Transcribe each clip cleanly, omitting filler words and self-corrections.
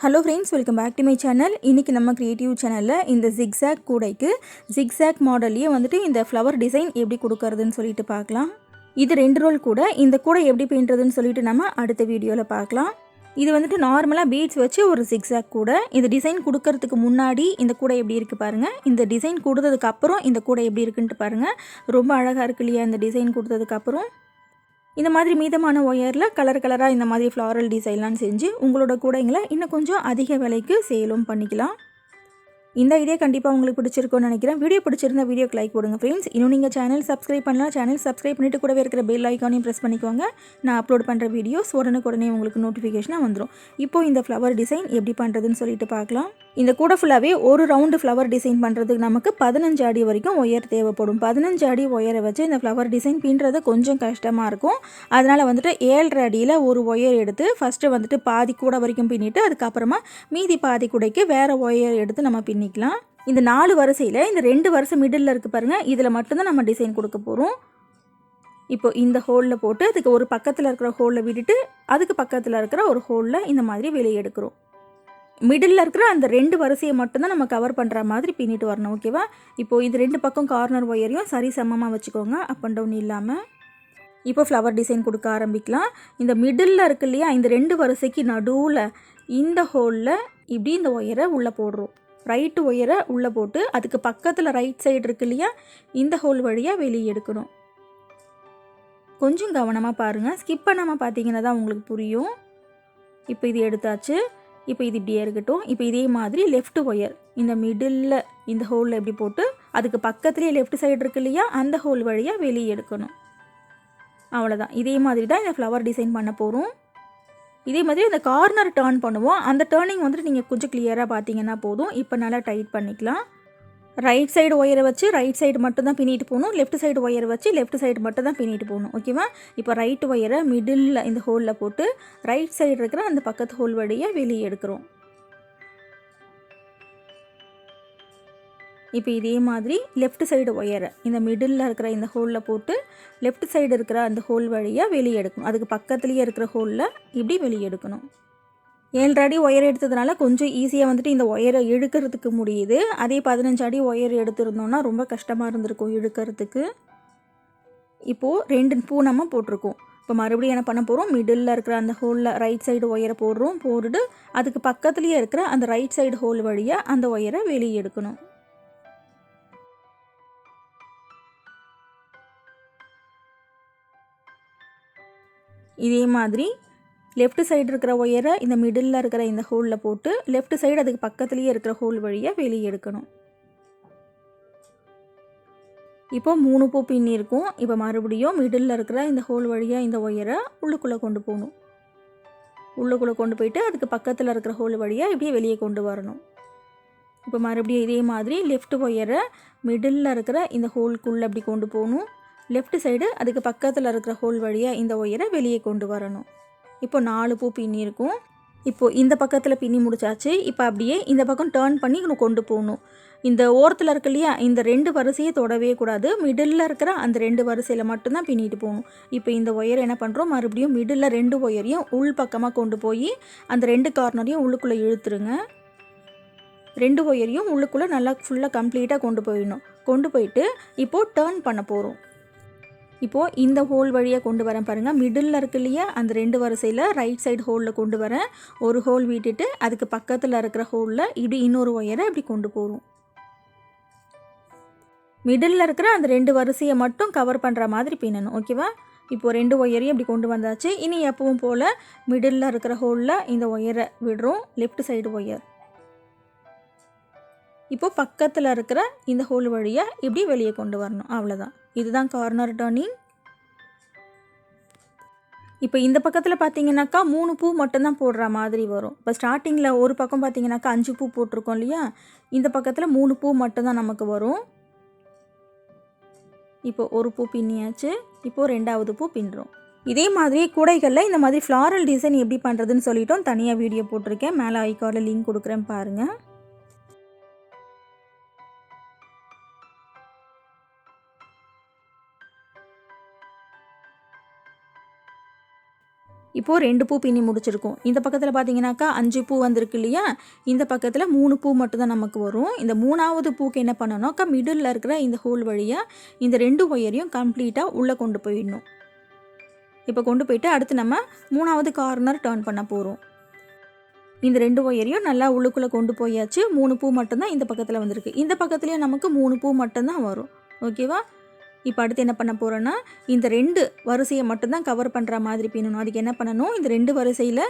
Hello friends, welcome back to my channel. இன்னைக்கு நம்ம creative சேனல்ல இந்த ZigZag கூடைக்கு ZigZag மாடல்லையே வந்துட்டு இந்த ஃப்ளவர் டிசைன் எப்படி கொடுக்கறதுன்னு சொல்லிட்டு பார்க்கலாம். இது 2 ரோல் கூட இந்த கூடை எப்படி பின்றதுன்னு சொல்லிட்டு நம்ம அடுத்த வீடியோல பார்க்கலாம். இது வந்துட்டு நார்மலா பீட்ஸ் வச்சு ஒரு ZigZag கூடை. இந்த டிசைன் கொடுக்கிறதுக்கு முன்னாடி இந்த கூடை எப்படி இருக்கு பாருங்க. இந்த டிசைன் கொடுத்ததுக்கு அப்புறம் இந்த கூடை எப்படி இருக்குன்னு பாருங்க. ரொம்ப அழகா இருக்கு இல்லையா இந்த டிசைன் கொடுத்ததுக்கு அப்புறம். இந்த மாதிரி மீதமான ஒயரில் கலராக இந்த மாதிரி ஃப்ளாரல் டிசைன்லாம் செஞ்சு உங்களோட கூடைங்களை இன்னும் கொஞ்சம் அதிக விலைக்கு சேலும் பண்ணிக்கலாம். இந்த ஐடியா கண்டிப்பாக உங்களுக்கு பிடிச்சிருக்கும்னு நினைக்கிறேன். வீடியோ பிடிச்சிருந்த வீடியோக்கு லைக் போடுங்க ஃப்ரெண்ட்ஸ். இன்னும் நீங்கள் சேனல் சப்ஸ்கிரைப் பண்ணலாம். சேனல் சப்ஸ்கிரைப் பண்ணிட்டு கூடவே இருக்கிற பெல் ஐக்கானையும் ப்ரெஸ் பண்ணிக்கோங்க. நான் அப்லோட் பண்ணுற வீடியோஸ் உடனே உங்களுக்கு நோட்டிஃபிகேஷனாக வந்துடும். இப்போது இந்த ஃப்ளவர் டிசைன் எப்படி பண்ணுறதுன்னு சொல்லிட்டு பார்க்கலாம். இந்த கூடை ஃபுல்லாகவே ஒரு ரவுண்டு ஃப்ளவர் டிசைன் பண்ணுறதுக்கு நமக்கு 15 அடி வரைக்கும் ஒயர் தேவைப்படும். 15 அடி ஒயரை வச்சு இந்த ஃப்ளவர் டிசைன் பின்னுறது கொஞ்சம் கஷ்டமாக இருக்கும். அதனால் வந்துட்டு 7.5 அடியில் ஒரு ஒயர் எடுத்து ஃபஸ்ட்டு வந்துட்டு பாதி கூடை வரைக்கும் பின்னிட்டு அதுக்கப்புறமா மீதி பாதி கூடைக்கு வேறு ஒயர் எடுத்து நம்ம பின்னிக்கலாம். இந்த 4 வரிசையில் இந்த 2 வரிசை மிடில் இருக்குது பாருங்கள், இதில் மட்டும்தான் நம்ம டிசைன் கொடுக்க போகிறோம். இப்போ இந்த ஹோலில் போட்டு அதுக்கு ஒரு பக்கத்தில் இருக்கிற ஹோலில் விட்டுட்டு அதுக்கு பக்கத்தில் இருக்கிற ஒரு ஹோலில் இந்த மாதிரி வெளியே எடுக்கிறோம். மிடில் இருக்கிற அந்த 2 வரிசையை மட்டும்தான் நம்ம கவர் பண்ணுற மாதிரி பின்னிட்டு வரணும். ஓகேவா? இப்போது இது 2 பக்கம் கார்னர் ஒயரையும் சரி சமமாக வச்சுக்கோங்க, அப் அண்ட் டவுன் இல்லாமல். இப்போ ஃப்ளவர் டிசைன் கொடுக்க ஆரம்பிக்கலாம். இந்த மிடில் இருக்கு இல்லையா, இந்த 2 வரிசைக்கு நடுவில் இந்த ஹோலில் இப்படி இந்த ஒயரை உள்ளே போடுறோம். ரைட்டு ஒயரை உள்ளே போட்டு அதுக்கு பக்கத்தில் ரைட் சைடு இருக்கு இல்லையா, இந்த ஹோல் வழியாக வெளியே எடுக்கணும். கொஞ்சம் கவனமாக பாருங்கள், ஸ்கிப் பண்ணாமல் பார்த்தீங்கன்னா தான் உங்களுக்கு புரியும். இப்போ இது எடுத்தாச்சு. இப்போ இது இப்படியே இருக்கட்டும். இப்போ இதே மாதிரி லெஃப்ட் ஒயர் இந்த மிடில் இந்த ஹோலில் எப்படி போட்டு அதுக்கு பக்கத்துலேயே லெஃப்ட் சைடு இருக்கு இல்லையா, அந்த ஹோல் வழியாக வெளியே எடுக்கணும். அவ்வளோதான். இதே மாதிரி தான் இந்த ஃப்ளவர் டிசைன் பண்ண போகிறோம். இதே மாதிரி இந்த கார்னர் டர்ன் பண்ணுவோம். அந்த டர்னிங் வந்துட்டு நீங்கள் கொஞ்சம் கிளியராக பார்த்தீங்கன்னா போதும். இப்போ நல்லா டைட் பண்ணிக்கலாம். ரைட் சைடு ஒயரை வச்சு ரைட் சைடு மட்டும் தான் பின்னிட்டு போகணும். லெஃப்ட் சைடு ஒயரை வச்சு லெஃப்ட் சைடு மட்டும் தான் பின்னிட்டு போகணும். ஓகேவா? இப்போ ரைட் ஒயரை மிடில் இந்த ஹோலில் போட்டு ரைட் சைடு இருக்கிற அந்த பக்கத்து ஹோல் வழியாக வெளியே எடுக்கிறோம். இப்போ இதே மாதிரி லெஃப்ட் சைடு ஒயரை இந்த மிடில் இருக்கிற இந்த ஹோலில் போட்டு லெஃப்ட் சைடு இருக்கிற அந்த ஹோல் வழியாக வெளியே எடுக்கணும். அதுக்கு பக்கத்துலேயே இருக்கிற ஹோலில் இப்படி வெளியே எடுக்கணும். 7 அடி ஒயர் எடுத்ததுனால கொஞ்சம் ஈஸியாக வந்துட்டு இந்த ஒயரை இழுக்கிறதுக்கு முடியுது. அதே 15 அடி ஒயர் எடுத்துருந்தோம்னா ரொம்ப கஷ்டமாக இருந்திருக்கும் இழுக்கிறதுக்கு. இப்போது 2 பூ நம்ம போட்டிருக்கோம். இப்போ மறுபடியும் என்ன பண்ண போகிறோம், மிடில் இருக்கிற அந்த ஹோலில் ரைட் சைடு ஒயரை போட்டுட்டு அதுக்கு பக்கத்துலேயே இருக்கிற அந்த ரைட் சைடு ஹோல் வழியாக அந்த ஒயரை வெளியே எடுக்கணும். இதே மாதிரி லெஃப்ட் சைடு இருக்கிற ஒயரை இந்த மிடில் இருக்கிற இந்த ஹோலில் போட்டு லெஃப்ட் சைடு அதுக்கு பக்கத்துலேயே இருக்கிற ஹோல் வழியாக வெளியே எடுக்கணும். இப்போ 3 பூ பின்னி இருக்கும். இப்போ மறுபடியும் மிடில் இருக்கிற இந்த ஹோல் வழியாக இந்த ஒயரை உள்ளுக்குள்ளே கொண்டு போகணும். உள்ளுக்குள்ளே கொண்டு போயிட்டு அதுக்கு பக்கத்தில் இருக்கிற ஹோல் வழியாக இப்படியே வெளியே கொண்டு வரணும். இப்போ மறுபடியும் இதே மாதிரி லெஃப்ட் ஒயரை மிடில் இருக்கிற இந்த ஹோல்குள்ளே அப்படி கொண்டு போகணும். லெஃப்ட் சைடு அதுக்கு பக்கத்தில் இருக்கிற ஹோல் வழியாக இந்த ஒயரை வெளியே கொண்டு வரணும். இப்போ 4 பூ பின்னி இருக்கும். இப்போது இந்த பக்கத்தில் பின்னி முடிச்சாச்சு. இப்போ அப்படியே இந்த பக்கம் டர்ன் பண்ணி கொண்டு போகணும். இந்த ஓரத்தில் இருக்கு இல்லையா, இந்த 2 வரிசையை தொடவே கூடாது. மிடில் இருக்கிற அந்த 2 வரிசையில் மட்டும்தான் பின்னிட்டு போகணும். இப்போ இந்த ஒயரை என்ன பண்ணுறோம், மறுபடியும் மிடில் 2 ஒயரையும் உள் பக்கமாக கொண்டு போய் அந்த 2 கார்னரையும் உள்ளுக்குள்ளே இழுத்துருங்க. 2 ஒயரையும் உள்ளுக்குள்ளே நல்லா ஃபுல்லாக கம்ப்ளீட்டாக கொண்டு போயிடணும். கொண்டு போயிட்டு இப்போது டர்ன் பண்ண போகிறோம். இப்போது இந்த ஹோல் வழியாக கொண்டு வரேன் பாருங்கள். மிடில் இருக்கு இல்லையா, அந்த 2 வரிசையில் ரைட் சைடு ஹோலில் கொண்டு வரேன். ஒரு ஹோல் விட்டுட்டு அதுக்கு பக்கத்தில் இருக்கிற ஹோலில் இப்படி இன்னொரு ஒயரை இப்படி கொண்டு போகிறோம். மிடில் இருக்கிற அந்த 2 வரிசையை மட்டும் கவர் பண்ணுற மாதிரி பின்னணும். ஓகேவா? இப்போது 2 ஒயரையும் இப்படி கொண்டு வந்தாச்சு. இனி எப்பவும் போல் மிடில் இருக்கிற ஹோலில் இந்த ஒயரை விடுறோம். லெஃப்ட் சைடு ஒயர் இப்போது பக்கத்தில் இருக்கிற இந்த ஹோல் வழியாக இப்படி வெளியே கொண்டு வரணும். அவ்வளோதான். இதுதான் கார்னர் டர்னிங். இப்போ இந்த பக்கத்தில் பார்த்தீங்கன்னாக்கா 3 பூ மட்டும்தான் போடுற மாதிரி வரும். இப்போ ஸ்டார்டிங்கில் ஒரு பக்கம் பார்த்தீங்கன்னாக்கா 5 பூ போட்டிருக்கோம் இல்லையா, இந்த பக்கத்தில் 3 பூ மட்டும்தான் நமக்கு வரும். இப்போ ஒரு பூ பின்னியாச்சு. இப்போது 2வது பூ பின்னுறோம். இதே மாதிரி கூடைகளில் இந்த மாதிரி ஃப்ளாரல் டிசைன் எப்படி பண்ணுறதுன்னு சொல்லிட்டோம், தனியாக வீடியோ போட்டிருக்கேன். மேலே ஐகார்டில் லிங்க் கொடுக்குறேன் பாருங்கள். இப்போது 2 பூ பின்னி முடிச்சிருக்கோம். இந்த பக்கத்தில் பார்த்தீங்கன்னாக்கா 5 பூ வந்திருக்கு இல்லையா, இந்த பக்கத்தில் 3 பூ மட்டும் தான் நமக்கு வரும். இந்த 3வது பூக்கு என்ன பண்ணணும்னாக்கா மிடில் இருக்கிற இந்த ஹோல் வழியாக இந்த 2 ஒயரையும் கம்ப்ளீட்டாக உள்ளே கொண்டு போயிடணும். இப்போ கொண்டு போயிட்டு அடுத்து நம்ம 3வது கார்னர் டர்ன் பண்ண போகிறோம். இந்த 2 ஒயரையும் நல்லா உள்ளுக்குள்ளே கொண்டு போயாச்சு. 3 பூ மட்டும்தான் இந்த பக்கத்தில் வந்திருக்கு. இந்த பக்கத்துலேயும் நமக்கு 3 பூ மட்டும்தான் வரும். ஓகேவா? இப்போ அடுத்து என்ன பண்ண போகிறோன்னா இந்த 2 வரிசையை மட்டும்தான் கவர் பண்ணுற மாதிரி பின்னணும். அதுக்கு என்ன பண்ணணும், இந்த 2 வரிசையில்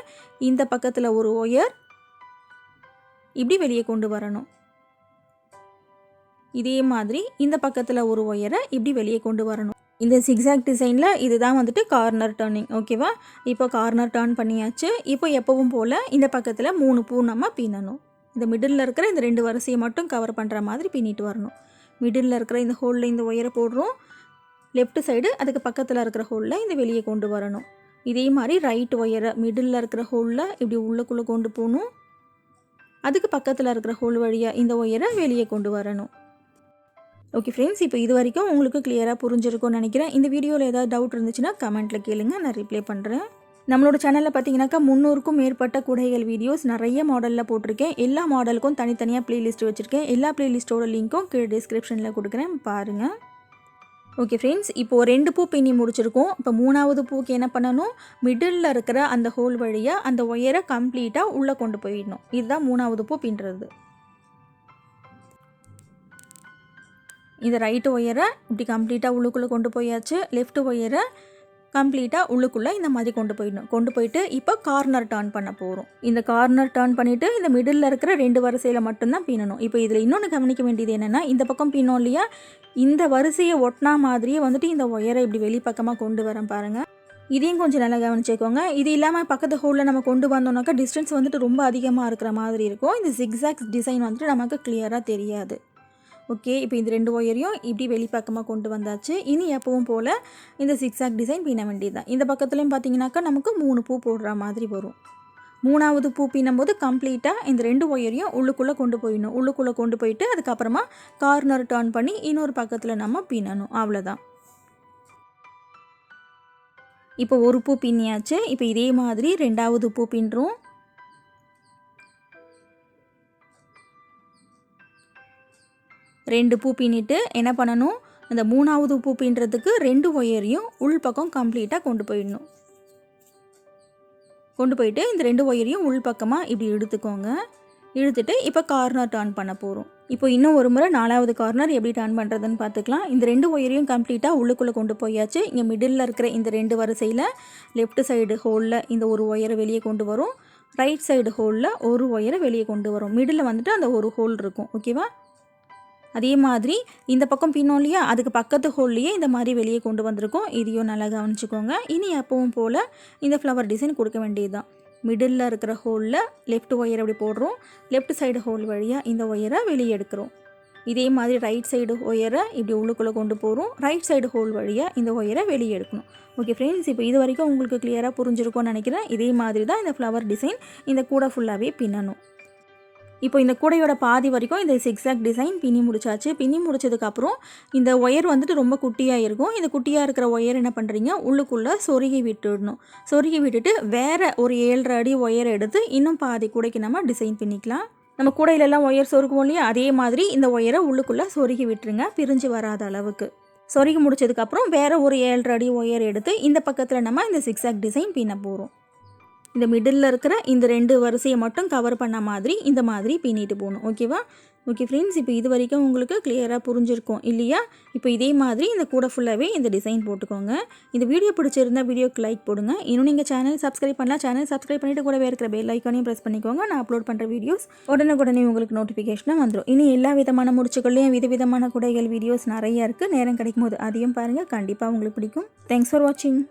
இந்த பக்கத்தில் ஒரு ஒயர் இப்படி வெளியே கொண்டு வரணும். இதே மாதிரி இந்த பக்கத்தில் ஒரு ஒயரை இப்படி வெளியே கொண்டு வரணும். இந்த ஜிக்ஸாக் டிசைனில் இதுதான் வந்துட்டு கார்னர் டர்னிங். ஓகேவா? இப்போ கார்னர் டர்ன் பண்ணியாச்சு. இப்போ எப்பவும் போல் இந்த பக்கத்தில் 3 பூ நம்ம பின்னணும். இந்த மிடில் இருக்கிற இந்த 2 வரிசையை மட்டும் கவர் பண்ணுற மாதிரி பின்னிட்டு வரணும். மிடில் இருக்கிற இந்த ஹோலில் இந்த ஒயரை போடுறோம். லெஃப்ட் சைடு அதுக்கு பக்கத்தில் இருக்கிற ஹோலில் இந்த வெளியே கொண்டு வரணும். இதே மாதிரி ரைட் ஒயரை மிடில் இருக்கிற ஹோலில் இப்படி உள்ளுக்குள்ளே கொண்டு போகணும். அதுக்கு பக்கத்தில் இருக்கிற ஹோல் வழியாக இந்த ஒயரை வெளியே கொண்டு வரணும். ஓகே ஃப்ரெண்ட்ஸ், இப்போ இது வரைக்கும் உங்களுக்கு கிளியராக புரிஞ்சிருக்கும்னு நினைக்கிறேன். இந்த வீடியோவில் ஏதாவது டவுட் இருந்துச்சுன்னா கமெண்ட்டில் கேளுங்க, நான் ரிப்ளை பண்ணுறேன். நம்மளோட சேனலில் பார்த்தீங்கன்னாக்கா 300க்கும் மேற்பட்ட குடைகள் வீடியோஸ் நிறைய மாடலில் போட்டிருக்கேன். எல்லா மாடலுக்கும் தனித்தனியாக ப்ளேலிஸ்ட் வச்சுருக்கேன். எல்லா ப்ளேலிஸ்ட்டோட லிங்க்கும் கீழே டிஸ்கிரிப்ஷனில் கொடுக்குறேன், பாருங்கள். ஓகே ஃப்ரெண்ட்ஸ், இப்போது 2 பூ பின்னி முடிச்சிருக்கோம். இப்போ 3வது பூக்கு என்ன பண்ணணும், மிடில் இருக்கிற அந்த ஹோல் வழியாக அந்த ஒயரை கம்ப்ளீட்டாக உள்ளே கொண்டு போயிடணும். இதுதான் 3வது பூ பின்னுறது. இந்த ரைட்டு ஒயரை இப்படி கம்ப்ளீட்டாக உள்ளுக்குள்ளே கொண்டு போயாச்சு. லெஃப்ட் ஒயரை கம்ப்ளீட்டாக உள்ளுக்குள்ளே இந்த மாதிரி கொண்டு போயிடணும். கொண்டு போயிட்டு இப்போ கார்னர் டர்ன் பண்ண போகிறோம். இந்த கார்னர் டர்ன் பண்ணிவிட்டு இந்த மிடில் இருக்கிற 2 வரிசையில் மட்டும்தான் பின்னணும். இப்போ இதில் இன்னொன்று கவனிக்க வேண்டியது என்னென்னா, இந்த பக்கம் பின்னோம் இல்லையா, இந்த வரிசையை ஒட்டினா மாதிரியே வந்துட்டு இந்த ஒயரை இப்படி வெளிப்பக்கமாக கொண்டு வரேன் பாருங்கள். இதையும் கொஞ்சம் நல்லா கவனிச்சுக்கோங்க. இது இல்லாமல் பக்கத்து ஹோலில் நம்ம கொண்டு வந்தோம்னாக்கா டிஸ்டன்ஸ் வந்துட்டு ரொம்ப அதிகமாக இருக்கிற மாதிரி இருக்கும். இந்த ஜிக்ஸாக் டிசைன் வந்துட்டு நமக்கு கிளியராக தெரியாது. ஓகே, இப்போ இந்த 2 ஒயரையும் இப்படி வெளிப்பக்கமாக கொண்டு வந்தாச்சு. இனி எப்பவும் போல் இந்த ஜிக்ஸாக் டிசைன் பின்ன வேண்டியது தான். இந்த பக்கத்துலையும் பார்த்தீங்கன்னாக்கா நமக்கு 3 பூ போடுற மாதிரி வரும். 3வது பூ பின்னும்போது கம்ப்ளீட்டாக இந்த 2 ஒயரையும் உள்ளுக்குள்ளே கொண்டு போயிடணும். உள்ளுக்குள்ளே கொண்டு போயிட்டு அதுக்கப்புறமா கார்னர் டர்ன் பண்ணி இன்னொரு பக்கத்தில் நம்ம பின்னணும். அவ்வளோதான். இப்போ ஒரு பூ பின்னியாச்சு. இப்போ இதே மாதிரி 2வது பூ பின்னுறோம். 2 பூ பின்னிட்டு என்ன பண்ணணும், அந்த 3வது பூ பின்னுறதுக்கு 2 ஒயரையும் உள்பக்கம் கம்ப்ளீட்டாக கொண்டு போயிடணும். கொண்டு போயிட்டு இந்த 2 ஒயரையும் உள்பக்கமாக இப்படி இழுத்துக்கோங்க. இழுத்துட்டு இப்போ கார்னர் டர்ன் பண்ண போகிறோம். இப்போ இன்னும் ஒரு முறை 4வது கார்னர் எப்படி டர்ன் பண்ணுறதுன்னு பார்த்துக்கலாம். இந்த 2 ஒயரையும் கம்ப்ளீட்டாக உள்ளுக்குள்ளே கொண்டு போயாச்சு. இங்கே மிடில் இருக்கிற இந்த 2 வரிசையில் லெஃப்ட் சைடு ஹோலில் இந்த ஒரு ஒயரை வெளியே கொண்டு வரும். ரைட் சைடு ஹோலில் ஒரு ஒயரை வெளியே கொண்டு வரும். மிடில் வந்துட்டு அந்த ஒரு ஹோல் இருக்கும். ஓகேவா? அதே மாதிரி இந்த பக்கம் பின்னோம் இல்லையா, அதுக்கு பக்கத்து ஹோல்லையே இந்த மாதிரி வெளியே கொண்டு வந்திருக்கோம். இதையும் நல்லா கவனிச்சுக்கோங்க. இனி எப்பவும் போல் இந்த ஃப்ளவர் டிசைன் கொடுக்க வேண்டியது தான். மிடில் இருக்கிற ஹோலில் லெஃப்ட் ஒயர் அப்படி போடுறோம். லெஃப்ட் சைடு ஹோல் வழியாக இந்த ஒயரை வெளியே எடுக்கிறோம். இதே மாதிரி ரைட் சைடு ஒயரை இப்படி உள்ளுக்குள்ளே கொண்டு போகிறோம். ரைட் சைடு ஹோல் வழியாக இந்த ஒயரை வெளியே எடுக்கணும். ஓகே ஃப்ரெண்ட்ஸ், இப்போ இது வரைக்கும் உங்களுக்கு கிளியராக புரிஞ்சிருக்கும்னு நினைக்கிறேன். இதே மாதிரி தான் இந்த ஃப்ளவர் டிசைன் இந்த கூடை ஃபுல்லாகவே பின்னணும். இப்போ இந்த கூடையோட பாதி வரைக்கும் இந்த ஜிக்ஸாக் டிசைன் பின்னி முடிச்சாச்சு. பின்னி முடிச்சதுக்கப்புறம் இந்த ஒயர் வந்துட்டு ரொம்ப குட்டியாக இருக்கும். இந்த குட்டியாக இருக்கிற ஒயர் என்ன பண்ணுறீங்க, உள்ளுக்குள்ளே சொருகி விட்டுடணும். சொருகி விட்டுட்டு வேறு ஒரு 7.5 அடி ஒயர் எடுத்து இன்னும் பாதி கூடைக்கு நம்ம டிசைன் பண்ணிக்கலாம். நம்ம கூடையிலெல்லாம் ஒயர் சொருகுவோம் இல்லையா, அதே மாதிரி இந்த ஒயரை உள்ளுக்குள்ளே சொருகி விட்டுருங்க, பிரிஞ்சு வராத அளவுக்கு. சொருகி முடிச்சதுக்கப்புறம் வேறு ஒரு 7.5 அடி ஒயர் எடுத்து இந்த பக்கத்தில் நம்ம இந்த ஜிக்ஸாக் டிசைன் பின்ன போகிறோம். இந்த மிடில் இருக்கிற இந்த 2 வரிசையை மட்டும் கவர் பண்ண மாதிரி இந்த மாதிரி பின்னிட்டு போகணும். ஓகேவா? ஓகே ஃப்ரெண்ட்ஸ், இப்போ இது வரைக்கும் உங்களுக்கு கிளியராக புரிஞ்சிருக்கும் இல்லையா? இப்போ இதே மாதிரி இந்த கூடை ஃபுல்லாகவே இந்த டிசைன் போட்டுக்கோங்க. இந்த வீடியோ பிடிச்சிருந்தால் வீடியோக்கு லைக் போடுங்க. இன்னும் நீங்கள் சேனல் சப்ஸ்கிரைப் பண்ணலாம். சேனல் சப்ஸ்கிரைப் பண்ணிவிட்டு கூடவே இருக்கிற பெல் ஐக்கானையும் ப்ரெஸ் பண்ணிக்கோங்க. நான் அப்லோட் பண்ணுற வீடியோஸ் உடனே உங்களுக்கு நோட்டிஃபிகேஷனாக வந்துடும். இனி எல்லா விதமான முடிச்சுக்கள்லையும் விதவிதமான குடைகள் வீடியோஸ் நிறையா இருக்குது. நேரம் கிடைக்கும் போது அதையும் பாருங்கள், கண்டிப்பாக உங்களுக்கு பிடிக்கும். தேங்க்ஸ் ஃபார் வாட்சிங்.